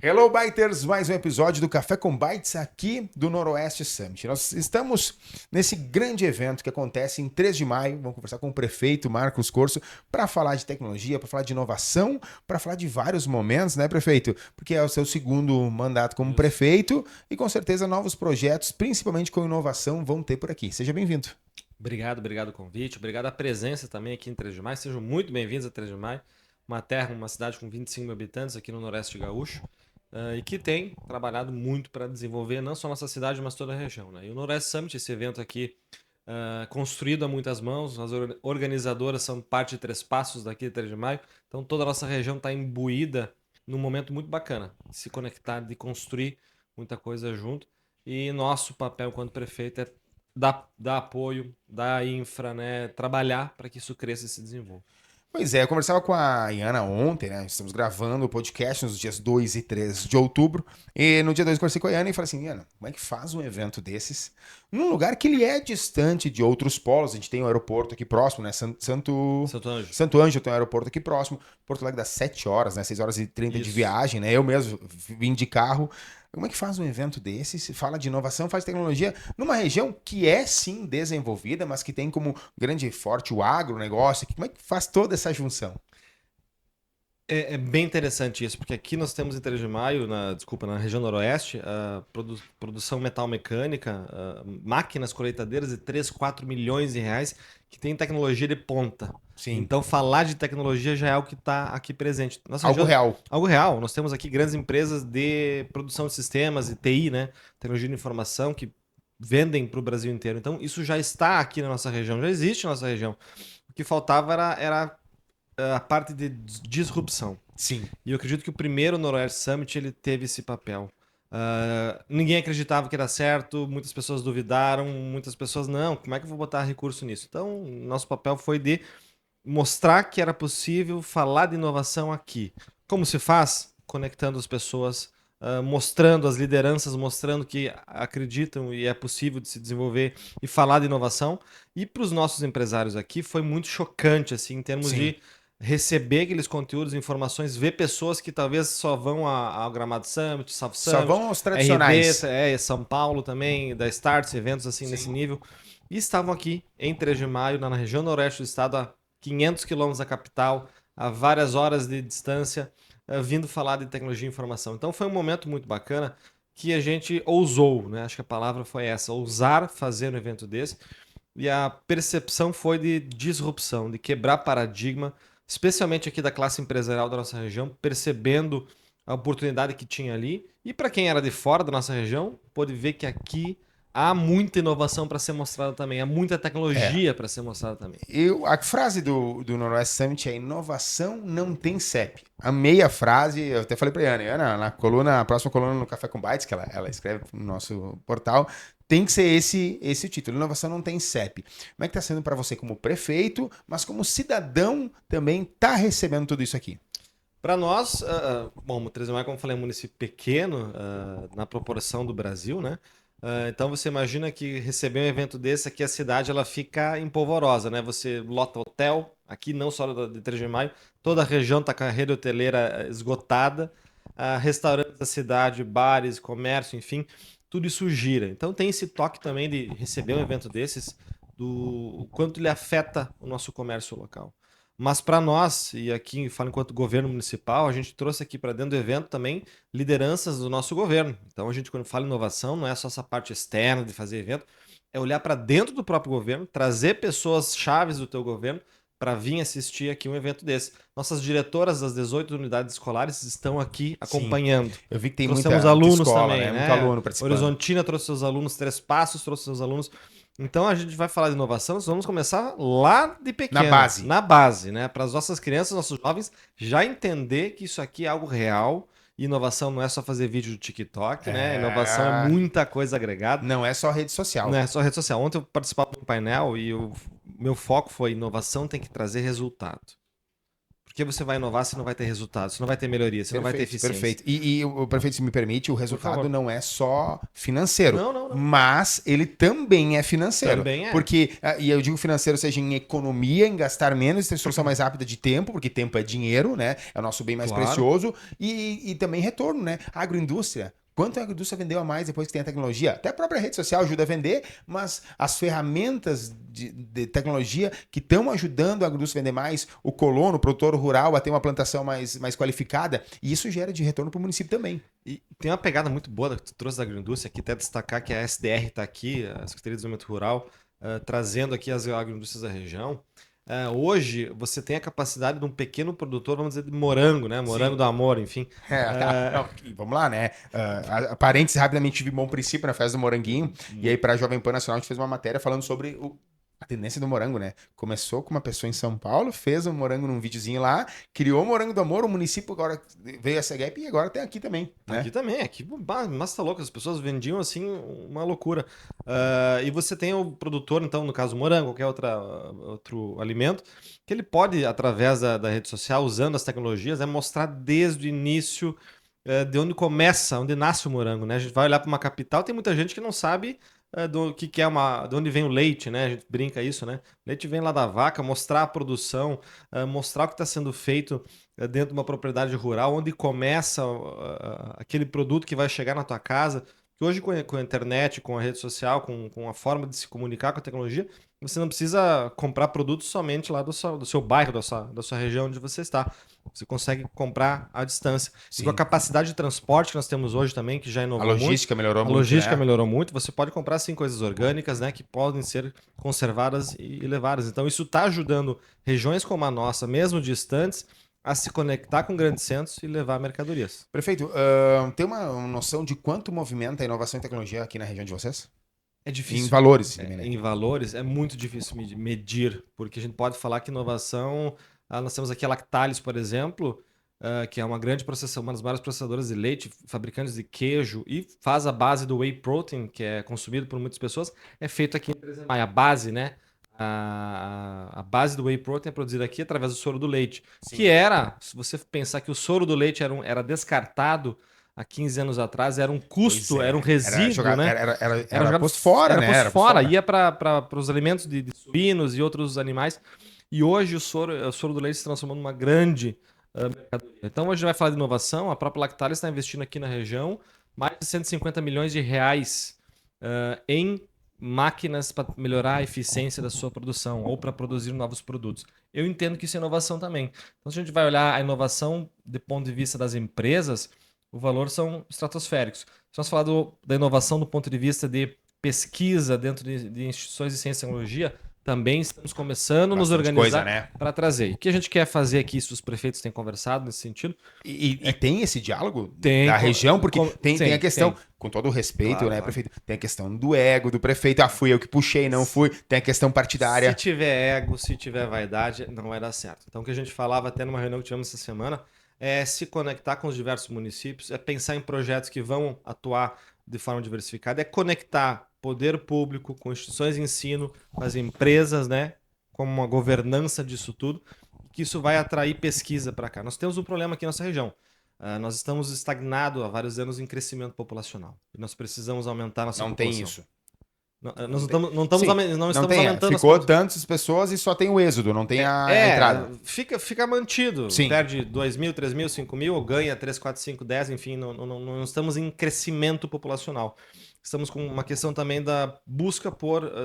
Hello, Biters! Mais um episódio do Café com Bytes aqui do Noroeste Summit. Nós estamos nesse grande evento que acontece em 3 de maio. Vamos conversar com o prefeito Marcos Corso para falar de tecnologia, para falar de inovação, para falar de vários momentos, né, prefeito? Porque é o seu segundo mandato como prefeito e com certeza novos projetos, principalmente com inovação, vão ter por aqui. Seja bem-vindo. Obrigado o convite, obrigado a presença também aqui em 3 de Maio. Sejam muito bem-vindos a 3 de Maio, uma cidade com 25 mil habitantes aqui no Noroeste Gaúcho, e que tem trabalhado muito para desenvolver não só nossa cidade, mas toda a região, né? E o Noroeste Summit, esse evento aqui, construído a muitas mãos, as organizadoras são parte de Três Passos daqui de 3 de Maio, então toda a nossa região está imbuída num momento muito bacana, de se conectar, de construir muita coisa junto, e nosso papel enquanto prefeito é dar apoio, dar infra, né? Trabalhar para que isso cresça e se desenvolva. Pois é, eu conversava com a Iana ontem, né? Estamos gravando o podcast nos dias 2 e 3 de outubro. E no dia 2 eu conversei com a Iana e falei assim, Iana, como é que faz um evento desses num lugar que ele é distante de outros polos? A gente tem um aeroporto aqui próximo, né? Santo Anjo. Santo Ângelo tem um aeroporto aqui próximo. Porto Alegre dá 7 horas, né? 6 horas e 30 de Isso. viagem, né? Eu mesmo vim de carro. Como é que faz um evento desse? Se fala de inovação, faz tecnologia numa região que é sim desenvolvida, mas que tem como grande e forte o agronegócio. Como é que faz toda essa junção? É bem interessante isso, porque aqui nós temos em 3 de Maio, na região noroeste, a produção metal mecânica, máquinas colheitadeiras de 3, 4 milhões de reais, que tem tecnologia de ponta. Sim. Então falar de tecnologia já é algo que está aqui presente. Nossa Algo região, real. algo real. Nós temos aqui grandes empresas de produção de sistemas e TI, né? Tecnologia de informação, que vendem para o Brasil inteiro. Então isso já está aqui na nossa região, já existe na nossa região. O que faltava era a parte de disrupção. Sim. E eu acredito que o primeiro Noroeste Summit ele teve esse papel. Ninguém acreditava que era certo, muitas pessoas duvidaram, muitas pessoas, não, como é que eu vou botar recurso nisso? Então, nosso papel foi de mostrar que era possível falar de inovação aqui. Como se faz? Conectando as pessoas, mostrando as lideranças, mostrando que acreditam e é possível de se desenvolver e falar de inovação. E para os nossos empresários aqui foi muito chocante, assim, em termos Sim. de receber aqueles conteúdos, informações, ver pessoas que talvez só vão ao Gramado Summit, South Só Summit, vão aos tradicionais. RD, São Paulo também, da Starts, eventos assim nesse Sim. nível. E estavam aqui em 3 de maio, na região noroeste do estado, a 500 quilômetros da capital, a várias horas de distância, vindo falar de tecnologia e informação. Então foi um momento muito bacana que a gente ousou, né? Acho que a palavra foi essa, ousar fazer um evento desse. E a percepção foi de disrupção, de quebrar paradigma, especialmente aqui da classe empresarial da nossa região, percebendo a oportunidade que tinha ali. E para quem era de fora da nossa região, pôde ver que aqui há muita inovação para ser mostrada também, há muita É. tecnologia para ser mostrada também. A frase do Noroeste Summit é inovação não tem CEP. Amei a frase, eu até falei pra Ana, na próxima coluna no Café com Bytes, que ela escreve no nosso portal, tem que ser esse o título. Inovação não tem CEP. Como é que tá sendo para você como prefeito, mas como cidadão também tá recebendo tudo isso aqui? Para nós, bom, o 13 de Maio, como eu falei, é um município pequeno na proporção do Brasil, né? Então você imagina que receber um evento desse aqui, a cidade ela fica empolvorosa, né? Você lota hotel, aqui não só de 3 de maio, toda a região está com a rede hoteleira esgotada, restaurantes da cidade, bares, comércio, enfim, tudo isso gira. Então tem esse toque também de receber um evento desses, do quanto ele afeta o nosso comércio local. Mas para nós, e aqui falo enquanto governo municipal, a gente trouxe aqui para dentro do evento também lideranças do nosso governo. Então a gente, quando fala em inovação, não é só essa parte externa de fazer evento, é olhar para dentro do próprio governo, trazer pessoas chaves do teu governo para vir assistir aqui um evento desse. Nossas diretoras das 18 unidades escolares estão aqui acompanhando. Sim, eu vi que tem Trouxemos muita alunos escola, também, né? Muito né? aluno participando. Horizontina trouxe seus alunos, Três Passos trouxe seus alunos. Então a gente vai falar de inovação, nós vamos começar lá de pequeno, Na base, né? Para as nossas crianças, nossos jovens já entender que isso aqui é algo real. Inovação não é só fazer vídeo do TikTok, né? Inovação é muita coisa agregada. Não é só rede social. Não é só rede social. Ontem eu participava de um painel e o meu foco foi inovação tem que trazer resultado. Porque você vai inovar, você não vai ter resultado, você não vai ter melhoria, você não vai ter eficiência. Perfeito. E o prefeito, se me permite, o resultado favor. não é só financeiro, Não. mas ele também é financeiro. Também é. Porque, e eu digo financeiro, seja em economia, em gastar menos, ter solução mais rápida de tempo, porque tempo é dinheiro, né? É o nosso bem mais Claro. precioso, e também retorno, né? Agroindústria. Quanto a agroindústria vendeu a mais depois que tem a tecnologia? Até a própria rede social ajuda a vender, mas as ferramentas de tecnologia que estão ajudando a agroindústria a vender mais, o colono, o produtor rural, a ter uma plantação mais qualificada, e isso gera de retorno para o município também. E tem uma pegada muito boa que tu trouxe da agroindústria aqui, até destacar que a SDR está aqui, a Secretaria de Desenvolvimento Rural, trazendo aqui as agroindústrias da região. Hoje, você tem a capacidade de um pequeno produtor, vamos dizer, de morango, né? Morango do amor, enfim. Vamos lá, né? Parênteses, rapidamente, tive Bom Princípio na festa do Moranguinho, e aí para a Jovem Pan Nacional a gente fez uma matéria falando sobre a tendência do morango, né? Começou com uma pessoa em São Paulo, fez o morango num videozinho lá, criou o Morango do Amor, o município agora veio essa gap e agora tem aqui também, né? Aqui também, mas tá louco, as pessoas vendiam assim uma loucura. E você tem o produtor, então, no caso o morango, qualquer outro alimento, que ele pode, através da rede social, usando as tecnologias, mostrar desde o início de onde começa, onde nasce o morango, né? A gente vai olhar para uma capital, tem muita gente que não sabe de onde vem o leite, né? A gente brinca isso, né? O leite vem lá da vaca, mostrar a produção, mostrar o que está sendo feito dentro de uma propriedade rural, onde começa aquele produto que vai chegar na tua casa. Que hoje, com a internet, com a rede social, com a forma de se comunicar com a tecnologia, você não precisa comprar produtos somente lá do seu bairro, da sua região onde você está. Você consegue comprar à distância. E com a capacidade de transporte que nós temos hoje também, que já inovou muito. A logística melhorou muito. A logística melhorou muito. Você pode comprar, sim, coisas orgânicas, né? Que podem ser conservadas e levadas. Então, isso está ajudando regiões como a nossa, mesmo distantes, a se conectar com grandes centros e levar mercadorias. Prefeito, tem uma noção de quanto movimenta a inovação e tecnologia aqui na região de vocês? É difícil. Em valores. Em valores é muito difícil medir, porque a gente pode falar que inovação... nós temos aqui a Lactalis, por exemplo, que é uma das maiores processadoras de leite, fabricantes de queijo e faz a base do whey protein, que é consumido por muitas pessoas, é feito aqui em 13 de Maio. A base, né? A base do whey protein é produzida aqui através do soro do leite. Sim. Que era, se você pensar que o soro do leite era descartado há 15 anos atrás, era um custo, era um resíduo, né? Era posto fora, né? Era posto fora, ia para os alimentos de suínos e outros animais. E hoje o soro do leite se transformou numa grande mercadoria. Então hoje a gente vai falar de inovação, a própria Lactalis está investindo aqui na região mais de 150 milhões de reais em máquinas para melhorar a eficiência da sua produção ou para produzir novos produtos. Eu entendo que isso é inovação também. Então se a gente vai olhar a inovação do ponto de vista das empresas, os valores são estratosféricos. Se nós falar da inovação do ponto de vista de pesquisa dentro de instituições de ciência e tecnologia, também estamos começando a nos organizar, né, para trazer. O que a gente quer fazer aqui, se os prefeitos têm conversado nesse sentido. E tem esse diálogo da região? Porque tem a questão, com todo o respeito, claro, né, claro, prefeito? Tem a questão do ego do prefeito. Fui eu que puxei, não fui. Tem a questão partidária. Se tiver ego, se tiver vaidade, não vai dar certo. Então, o que a gente falava até numa reunião que tivemos essa semana é se conectar com os diversos municípios, é pensar em projetos que vão atuar de forma diversificada, é conectar poder público com instituições de ensino, com as empresas, né, como uma governança disso tudo, que isso vai atrair pesquisa para cá. Nós temos um problema aqui na nossa região. Nós estamos estagnados há vários anos em crescimento populacional. E nós precisamos aumentar a nossa população. Não tem isso. Nós não estamos aumentando. Ficou tantas pessoas e só tem o êxodo, não tem a entrada. Fica mantido. Sim. Perde 2 mil, 3 mil, 5 mil, ganha 3, 4, 5, 10, enfim, não estamos em crescimento populacional. Estamos com uma questão também da busca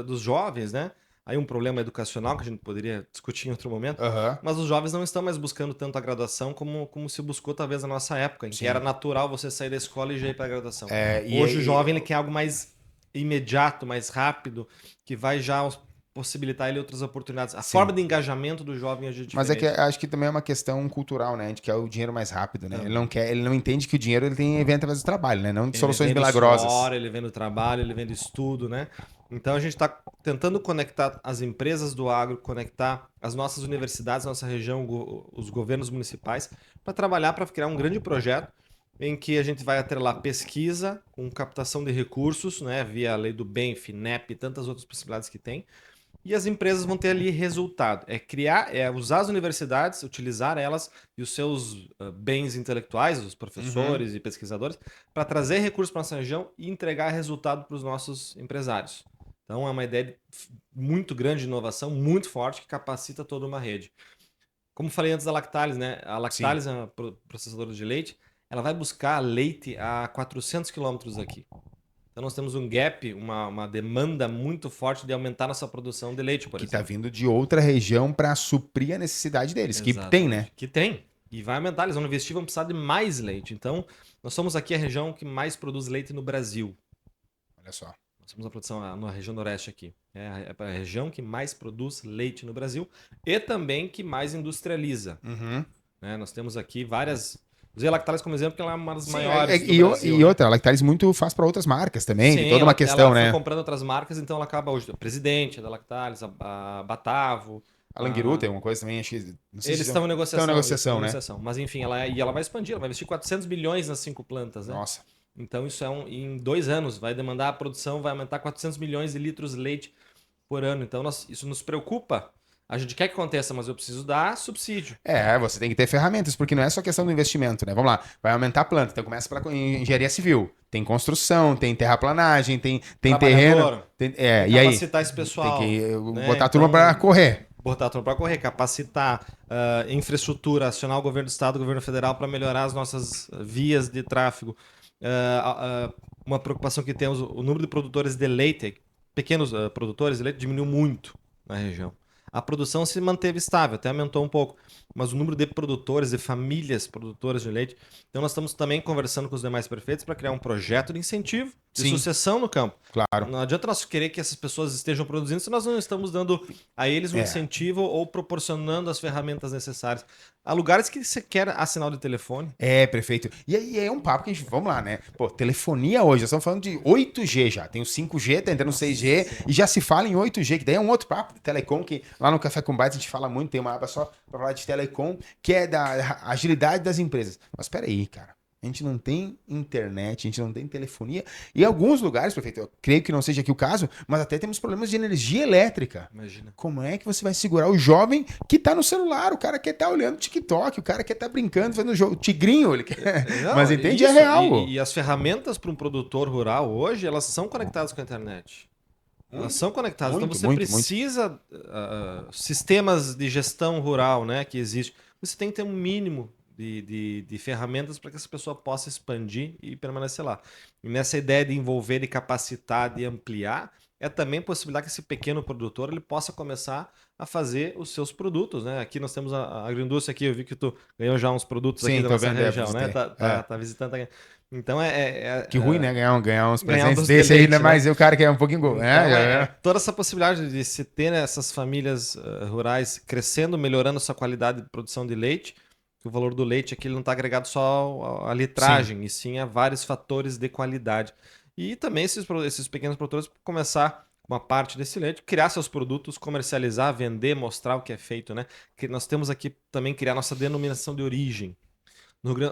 dos jovens, né? Aí um problema educacional que a gente poderia discutir em outro momento, mas os jovens não estão mais buscando tanto a graduação como se buscou talvez na nossa época, em que era natural você sair da escola e já ir para a graduação. Hoje o jovem ele quer algo mais imediato, mais rápido, que vai já possibilitar ele outras oportunidades. A forma de engajamento do jovem é diferente. Mas acho que também é uma questão cultural, né? De que é o dinheiro mais rápido, né? Ele não entende que o dinheiro vem através do trabalho, né? Não de soluções milagrosas. Ele vem do trabalho, ele vem do estudo, né? Então a gente está tentando conectar as empresas do agro, conectar as nossas universidades, nossa região, os governos municipais, para trabalhar para criar um grande projeto em que a gente vai atrelar pesquisa com captação de recursos, né, via a lei do bem, FINEP e tantas outras possibilidades que tem, e as empresas vão ter ali resultado. É criar, é usar as universidades, utilizar elas e os seus bens intelectuais, os professores e pesquisadores, para trazer recursos para nossa região e entregar resultado para os nossos empresários. Então é uma ideia muito grande de inovação, muito forte, que capacita toda uma rede. Como falei antes da Lactalis, né? A Sim. Lactalis é uma processadora de leite, ela vai buscar leite a 400 quilômetros aqui. Então nós temos um gap, uma demanda muito forte de aumentar nossa produção de leite, por Que tá exemplo. vindo de outra região para suprir a necessidade deles, que tem, né? Exatamente. Que tem. E vai aumentar, eles vão investir, vão precisar de mais leite. Então, nós somos aqui a região que mais produz leite no Brasil. Olha só. Nós somos a produção na região noroeste aqui. É a região que mais produz leite no Brasil e também que mais industrializa. Uhum. Né? Nós temos aqui várias. Usei a Lactalis como exemplo, porque ela é uma das Sim, maiores do e, Brasil. e Né? outra, a Lactalis muito faz para outras marcas também, tem Sim, toda uma questão, ela foi né? comprando outras marcas, então ela acaba hoje. O presidente da Lactalis, a Batavo. A Languiru tem uma coisa também, acho que. Não sei Eles se estão em estão em negociação. negociação, né? Mas enfim, ela vai expandir, ela vai investir 400 bilhões nas 5 plantas, né? Nossa. Então isso em 2 anos vai demandar a produção, vai aumentar 400 milhões de litros de leite por ano. Então isso nos preocupa. A gente quer que aconteça, mas eu preciso dar subsídio. É, você tem que ter ferramentas, porque não é só questão do investimento, né? Vamos lá, vai aumentar a planta, então começa pela engenharia civil. Tem construção, tem terraplanagem, tem terreno. Trabalhador, Tem, tem que e aí? capacitar esse Tem pessoal. que Né? botar a turma para correr. Botar a turma para correr, capacitar infraestrutura, acionar o governo do estado, o governo federal para melhorar as nossas vias de tráfego. Uma preocupação que temos, o número de produtores de leite, pequenos produtores de leite, diminuiu muito na região. A produção se manteve estável, até aumentou um pouco, mas o número de produtores, de famílias produtoras de leite. Então nós estamos também conversando com os demais prefeitos para criar um projeto de incentivo, de Sim. sucessão no campo. Claro. Não adianta nós querer que essas pessoas estejam produzindo se nós não estamos dando a eles um incentivo ou proporcionando as ferramentas necessárias. Há lugares que você quer a sinal de telefone. É, perfeito. E aí é um papo que a gente. Vamos lá, né? Pô, telefonia hoje, nós estamos falando de 8G já. Tem o 5G, tá entrando o 6G e já se fala em 8G, que daí é um outro papo de telecom, que lá no Café com Bytes a gente fala muito, tem uma aba só pra falar de telecom, que é da agilidade das empresas. Mas peraí, cara. A gente não tem internet, a gente não tem telefonia. E em alguns lugares, prefeito, eu creio que não seja aqui o caso, mas até temos problemas de energia elétrica. Imagina. Como é que você vai segurar o jovem que tá no celular? O cara quer estar olhando TikTok, o cara quer estar brincando, fazendo jogo. Tigrinho, ele quer. Não, Mas entende, isso, é real. E as ferramentas para um produtor rural hoje, elas são conectadas com a internet. Elas são conectadas. Então você precisa sistemas de gestão rural, né, que existe. Você tem que ter um mínimo de ferramentas para que essa pessoa possa expandir e permanecer lá. E nessa ideia de envolver, de capacitar, de ampliar, é também possibilitar que esse pequeno produtor ele possa começar a fazer os seus produtos, né? Aqui nós temos a agroindústria aqui, eu vi que tu ganhou já uns produtos aqui da nossa região, né? Tá visitando aqui. Então que ruim, né? Ganhar uns presentes desse aí, ainda mais o cara que é um pouquinho. Então, toda essa possibilidade de se ter essas famílias rurais crescendo, melhorando sua qualidade de produção de leite. O valor do leite aqui ele não está agregado só à litragem, e sim a vários fatores de qualidade. E também esses pequenos produtores começar uma parte desse leite, criar seus produtos, comercializar, vender, mostrar o que é feito, né? Que nós temos aqui também criar nossa denominação de origem.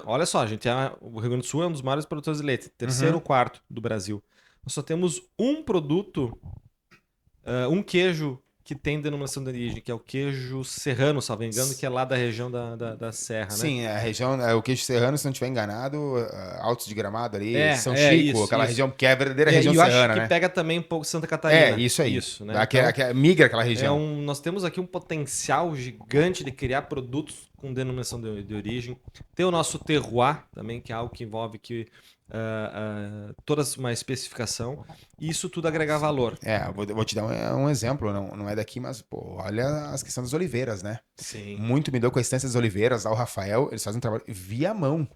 Olha só, gente, o Rio Grande do Sul é um dos maiores produtores de leite, terceiro ou quarto do Brasil. Nós só temos um produto, um queijo que tem denominação de origem, que é o queijo serrano, salvo engano, que é lá da região da Serra, né? Sim, a região, o queijo serrano, se não estiver enganado, Altos de Gramado ali, São Chico, isso, aquela isso. região que é a verdadeira região serrana, serrana, eu acho que pega também um pouco Santa Catarina. Isso aí. Isso, né? Migra aquela região. Nós temos aqui um potencial gigante de criar produtos com denominação de origem. Tem o nosso terroir também, que é algo que envolve toda uma especificação. E isso tudo agregar valor. Vou te dar um exemplo, não é daqui, mas pô, olha as questões das oliveiras, né? Sim. Muito me deu com a Estância das Oliveiras, lá o Rafael, eles fazem um trabalho via mão.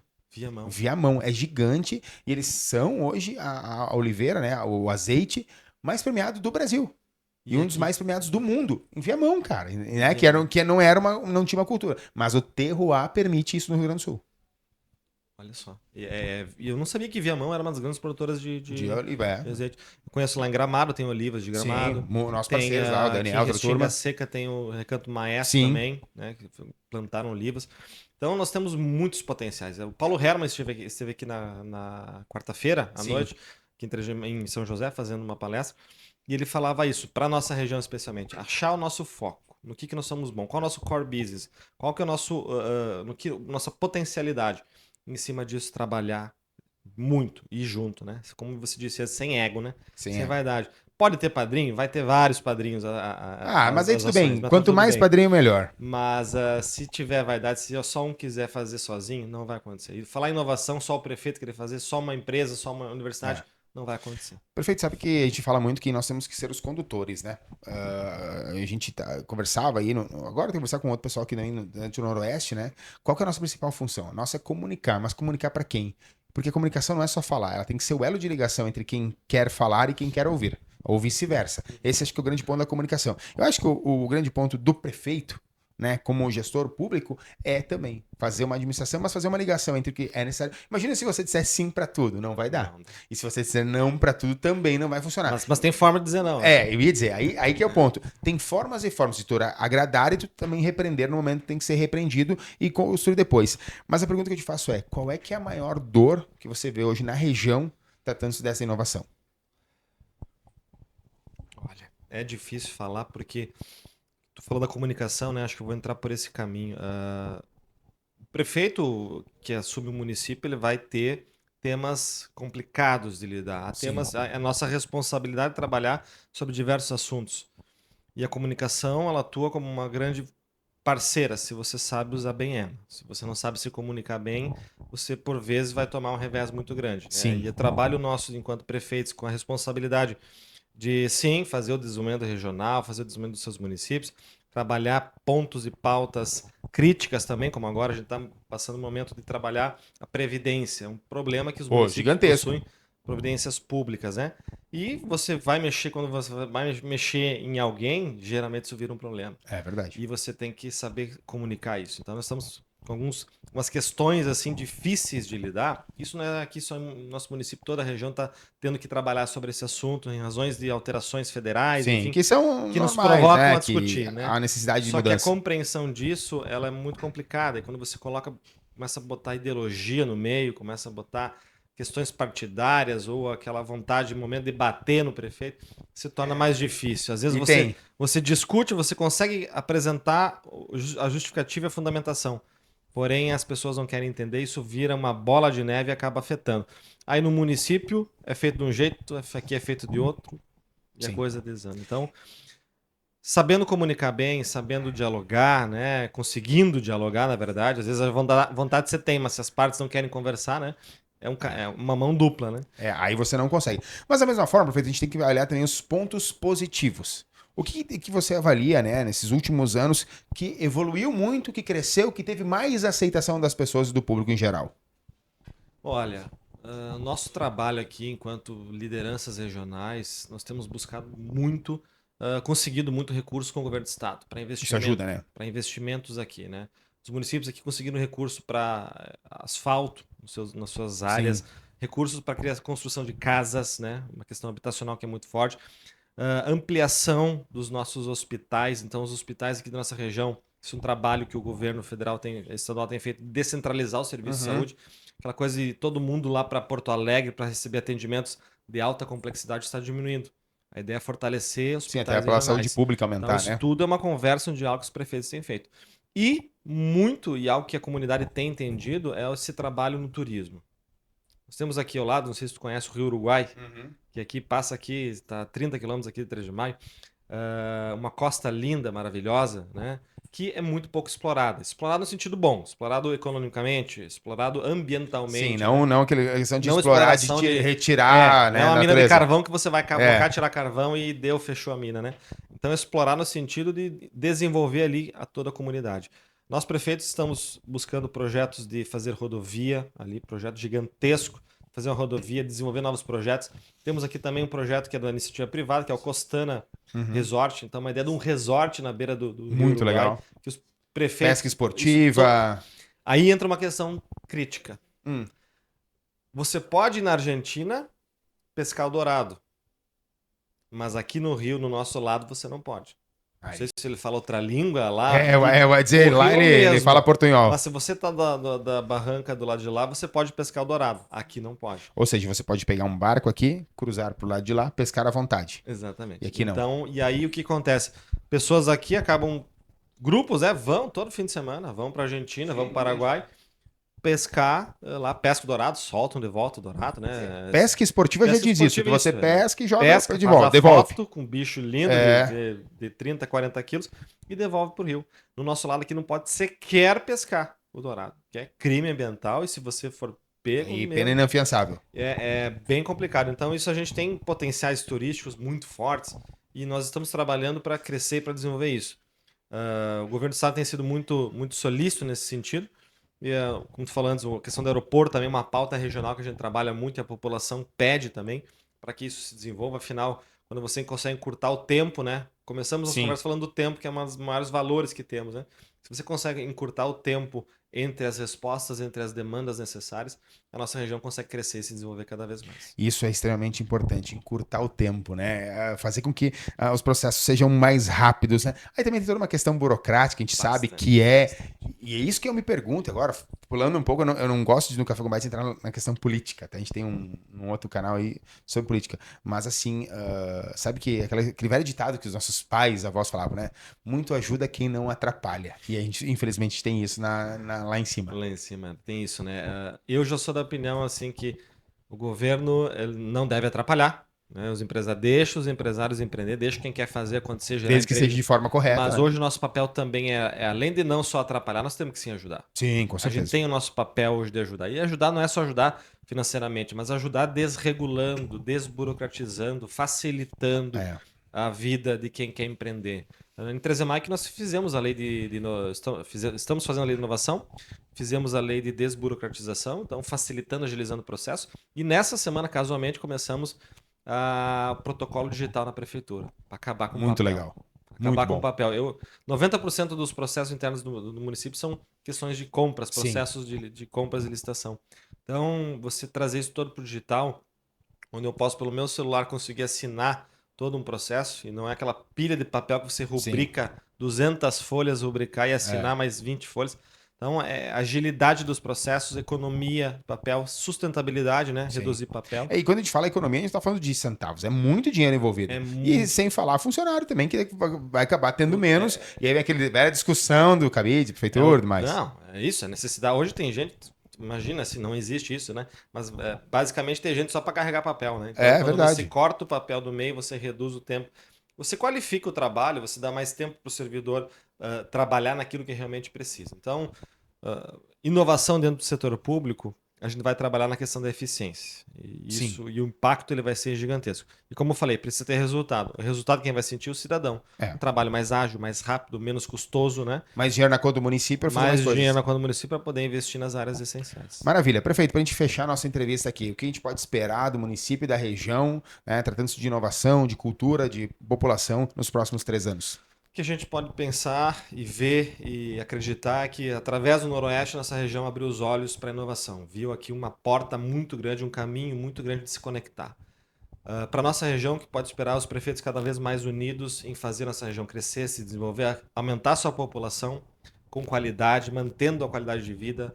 Via mão. É gigante e eles são hoje a oliveira, né? O azeite mais premiado do Brasil. E um dos mais premiados do mundo. Em via mão, cara. Né? Que não tinha uma cultura. Mas o terroir permite isso no Rio Grande do Sul. Olha só. E eu não sabia que Viamão era uma das grandes produtoras de oliva. azeite. Eu conheço lá em Gramado, tem olivas de Gramado. Sim, nosso parceiro lá, o Daniel, da turma. Seca tem o Recanto Maestro também, né, que plantaram olivas. Então nós temos muitos potenciais. O Paulo Hermann esteve aqui na quarta-feira à noite, aqui em São José, fazendo uma palestra, e ele falava isso, para nossa região especialmente, achar o nosso foco, no que nós somos bons, qual é o nosso core business, qual que é o nosso, nossa potencialidade. Em cima disso, trabalhar muito e junto, né? Como você disse, sem ego, né? Sim, Sem é. vaidade. Pode ter padrinho? Vai ter vários padrinhos Mas aí as tudo ações, bem. mas tá Quanto tudo mais bem. padrinho, melhor. Mas se tiver vaidade, se só um quiser fazer sozinho, não vai acontecer. E falar em inovação, só o prefeito querer fazer, só uma empresa, só uma universidade, não vai acontecer. Prefeito, sabe que a gente fala muito que nós temos que ser os condutores, né? A gente conversava aí, agora tem que conversar com outro pessoal aqui durante o Noroeste, né? Qual que é a nossa principal função? A nossa é comunicar, mas comunicar para quem? Porque a comunicação não é só falar, ela tem que ser o elo de ligação entre quem quer falar e quem quer ouvir, ou vice-versa. Esse acho que é o grande ponto da comunicação. Eu acho que o grande ponto do prefeito, né, como gestor público, é também fazer uma administração, mas fazer uma ligação entre o que é necessário. Imagina se você disser sim para tudo, não vai dar. Não. E se você disser não para tudo, também não vai funcionar. Mas tem forma de dizer não. Eu ia dizer, aí que é o ponto. Tem formas e formas de tu agradar e tu também repreender no momento que tem que ser repreendido e construir depois. Mas a pergunta que eu te faço é, qual é que é a maior dor que você vê hoje na região tratando-se dessa inovação? Olha, é difícil falar porque tu falou da comunicação, né? Acho que eu vou entrar por esse caminho. O prefeito que assume o município, ele vai ter temas complicados de lidar. Há temas, a nossa responsabilidade é trabalhar sobre diversos assuntos. E a comunicação, ela atua como uma grande parceira, se você sabe usar bem ela. Se você não sabe se comunicar bem, você por vezes vai tomar um revés muito grande. Sim. E o trabalho nosso enquanto prefeitos com a responsabilidade de sim fazer o desenvolvimento regional, fazer o desenvolvimento dos seus municípios, trabalhar pontos e pautas críticas também, como agora a gente está passando o momento de trabalhar a previdência, um problema que os municípios gigantesco. possuem, providências públicas, né? E você vai mexer, quando você vai mexer em alguém, geralmente isso vira um problema. É verdade. E você tem que saber comunicar isso. Então nós estamos com algumas questões assim difíceis de lidar. Isso não é aqui só no nosso município, toda a região está tendo que trabalhar sobre esse assunto em razões de alterações federais, Sim, enfim, que são que nos normais, provocam né? a discutir, Que né? há necessidade de Só que a mudança. compreensão disso, ela é muito complicada. E quando você começa a botar ideologia no meio, começa a botar questões partidárias ou aquela vontade, momento de bater no prefeito, se torna mais difícil. Às vezes você discute, você consegue apresentar a justificativa e a fundamentação. Porém, as pessoas não querem entender, isso vira uma bola de neve e acaba afetando. Aí no município é feito de um jeito, aqui é feito de outro, e a coisa desanda. Então, sabendo comunicar bem, sabendo dialogar, né? Conseguindo dialogar, na verdade. Às vezes a vontade você tem, mas se as partes não querem conversar, né? É uma mão dupla, né? Aí você não consegue. Mas da mesma forma, prefeito, a gente tem que avaliar também os pontos positivos. O que você avalia, né, nesses últimos anos, que evoluiu muito, que cresceu, que teve mais aceitação das pessoas e do público em geral? Olha, nosso trabalho aqui enquanto lideranças regionais, nós temos buscado muito, conseguido muito recurso com o governo do estado para investimento. Isso ajuda, né? Para investimentos aqui, né? Os municípios aqui conseguiram recurso para asfalto nas suas áreas, Sim. recursos para criar construção de casas, né? Uma questão habitacional que é muito forte. Ampliação dos nossos hospitais. Então, os hospitais aqui da nossa região, isso é um trabalho que o governo federal estadual tem feito, descentralizar o serviço de saúde. Aquela coisa de todo mundo lá para Porto Alegre para receber atendimentos de alta complexidade está diminuindo. A ideia é fortalecer hospitais. Sim, até para a saúde pública aumentar, então, isso né? tudo é uma conversa, um diálogo que os prefeitos têm feito. E muito, e algo que a comunidade tem entendido, é esse trabalho no turismo. Nós temos aqui ao lado, não sei se tu conhece o Rio Uruguai, que aqui passa aqui, está a 30 quilômetros aqui de 3 de Maio, uma costa linda, maravilhosa, né? Que é muito pouco explorada. Explorado no sentido bom, explorado economicamente, explorado ambientalmente. Sim, não aquela questão de Não explorar, de retirar, né, não é uma mina de natureza. carvão que você vai cavocar, tirar carvão e fechou a mina, né? Então, explorar no sentido de desenvolver ali a toda a comunidade. Nós, prefeitos, estamos buscando projetos de fazer rodovia ali, projeto gigantesco, fazer uma rodovia, desenvolver novos projetos. Temos aqui também um projeto que é da iniciativa privada, que é o Costana Resort. Então, uma ideia de um resort na beira do Rio Muito Uruguai, legal. que os prefeitos... Pesca esportiva. Aí entra uma questão crítica. Você pode ir na Argentina pescar o dourado, mas aqui no Rio, no nosso lado, você não pode. Não sei se ele fala outra língua lá. Eu vou dizer, o lá rio ele mesmo. fala portunhol. Mas se você tá da barranca do lado de lá, você pode pescar o dourado. Aqui não pode. Ou seja, você pode pegar um barco aqui, cruzar pro lado de lá, pescar à vontade. Exatamente. E aqui não. Então, e aí o que acontece? Pessoas aqui acabam, grupos, vão todo fim de semana, vão pra Argentina, vão pro Paraguai, pescar lá, pesca o dourado, soltam de volta o dourado, né? Pesca esportiva já Pesca diz isso, que esportiva é você isso, pesca e joga pesca, de faz volta, a devolve. foto com um bicho lindo de 30, 40 quilos e devolve pro rio. No nosso lado aqui não pode sequer pescar o dourado, que é crime ambiental e se você for pego... E pena inafiançável. É bem complicado. Então isso a gente tem potenciais turísticos muito fortes e nós estamos trabalhando para crescer e para desenvolver isso. O governo do estado tem sido muito, muito solícito nesse sentido. E, como tu falando, a questão do aeroporto também é uma pauta regional que a gente trabalha muito e a população pede também para que isso se desenvolva. Afinal, quando você consegue encurtar o tempo, né? Começamos as conversas falando do tempo, que é um dos maiores valores que temos, né? Se você consegue encurtar o tempo entre as respostas, entre as demandas necessárias, a nossa região consegue crescer e se desenvolver cada vez mais. Isso é extremamente importante, encurtar o tempo, né? Fazer com que os processos sejam mais rápidos, né? Aí também tem toda uma questão burocrática, a gente sabe que é. E é isso que eu me pergunto agora, pulando um pouco, eu não gosto de no Café com Bites entrar na questão política, tá? A gente tem um outro canal aí sobre política. Mas assim, sabe que aquele velho ditado que os nossos pais, avós falavam, né? Muito ajuda quem não atrapalha. E a gente, infelizmente, tem isso lá em cima. Lá em cima, tem isso, né? Eu já sou da opinião, assim, que o governo ele não deve atrapalhar, né? Deixa os empresários empreender, deixa quem quer fazer acontecer, gerar Desde que seja de forma correta. Mas né? hoje o nosso papel também além de não só atrapalhar, nós temos que sim ajudar. Sim, com A certeza. gente tem o nosso papel hoje de ajudar. E ajudar não é só ajudar financeiramente, mas ajudar desregulando, desburocratizando, facilitando a vida de quem quer empreender. Em 13 de maio que nós fizemos a lei estamos fazendo a lei de inovação, fizemos a lei de desburocratização, então facilitando, agilizando o processo. E nessa semana, casualmente, começamos o protocolo digital na prefeitura, para acabar com o papel. Muito legal. Acabar com o papel. 90% dos processos internos do município são questões de compras, processos de compras e licitação. Então, você trazer isso todo para o digital, onde eu posso, pelo meu celular, conseguir assinar todo um processo, e não é aquela pilha de papel que você rubrica 200 folhas, rubricar e assinar mais 20 folhas. Então, agilidade dos processos, economia, papel, sustentabilidade, né? Sim. Reduzir papel. E quando a gente fala economia, a gente está falando de centavos. É muito dinheiro envolvido. E sem falar funcionário também, que vai acabar tendo menos. E aí vem aquela velha discussão do cabide, prefeitura e tudo mais. Não, é isso, é necessidade. Hoje tem gente, imagina se não existe isso, né? Mas basicamente tem gente só para carregar papel, né? Então, quando verdade. você corta o papel do meio, você reduz o tempo. Você qualifica o trabalho, você dá mais tempo para o servidor trabalhar naquilo que realmente precisa. Então, inovação dentro do setor público, a gente vai trabalhar na questão da eficiência. E o impacto ele vai ser gigantesco. E como eu falei, precisa ter resultado. O resultado quem vai sentir é o cidadão. Um trabalho mais ágil, mais rápido, menos custoso, né? Mais dinheiro na conta do município para fazer mais coisas. dinheiro na conta do município para poder investir nas áreas essenciais. Maravilha. Prefeito, para a gente fechar a nossa entrevista aqui, o que a gente pode esperar do município e da região, né, tratando-se de inovação, de cultura, de população nos próximos 3 anos? O que a gente pode pensar e ver e acreditar é que, através do Noroeste, nossa região abriu os olhos para a inovação. Viu aqui uma porta muito grande, um caminho muito grande de se conectar. Para nossa região, que pode esperar os prefeitos cada vez mais unidos em fazer nossa região crescer, se desenvolver, aumentar sua população com qualidade, mantendo a qualidade de vida,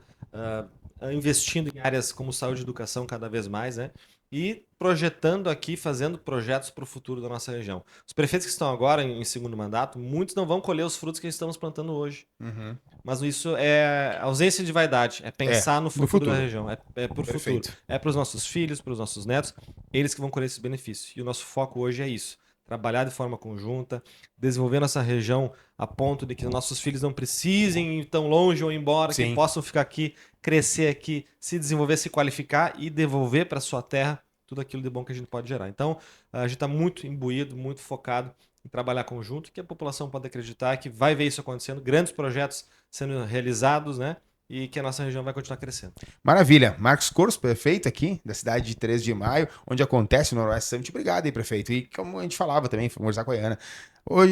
investindo em áreas como saúde e educação cada vez mais, né? E projetando aqui, fazendo projetos para o futuro da nossa região. Os prefeitos que estão agora em segundo mandato, muitos não vão colher os frutos que estamos plantando hoje. Uhum. Mas isso é ausência de vaidade, é pensar no futuro da região, é por futuro. É para os nossos filhos, para os nossos netos, eles que vão colher esses benefícios. E o nosso foco hoje é isso. Trabalhar de forma conjunta, desenvolver nossa região a ponto de que nossos filhos não precisem ir tão longe ou ir embora, que possam ficar aqui, crescer aqui, se desenvolver, se qualificar e devolver para sua terra tudo aquilo de bom que a gente pode gerar. Então, a gente está muito imbuído, muito focado em trabalhar conjunto, que a população pode acreditar que vai ver isso acontecendo, grandes projetos sendo realizados, né? E que a nossa região vai continuar crescendo. Maravilha. Marcos Corso, prefeito aqui da cidade de 13 de Maio, onde acontece o Noroeste Summit. Obrigado aí, prefeito. E como a gente falava também, foi conversar com a Ana.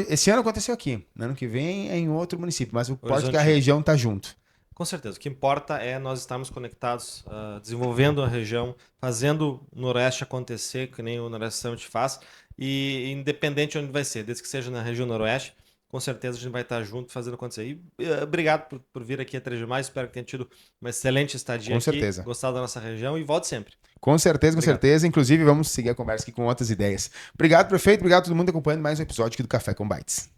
Esse ano aconteceu aqui. No ano que vem é em outro município, mas o importa é que a região está junto. Com certeza. O que importa é nós estarmos conectados, desenvolvendo a região, fazendo o Noroeste acontecer, que nem o Noroeste Summit faz, e independente de onde vai ser, desde que seja na região Noroeste, com certeza a gente vai estar junto fazendo acontecer. E obrigado por vir aqui a 3 de Maio, espero que tenha tido uma excelente estadia Com aqui, certeza. gostado da nossa região e volte sempre. Com certeza, com Obrigado. certeza. Inclusive, vamos seguir a conversa aqui com outras ideias. Obrigado, prefeito. Obrigado a todo mundo acompanhando mais um episódio aqui do Café com Bytes.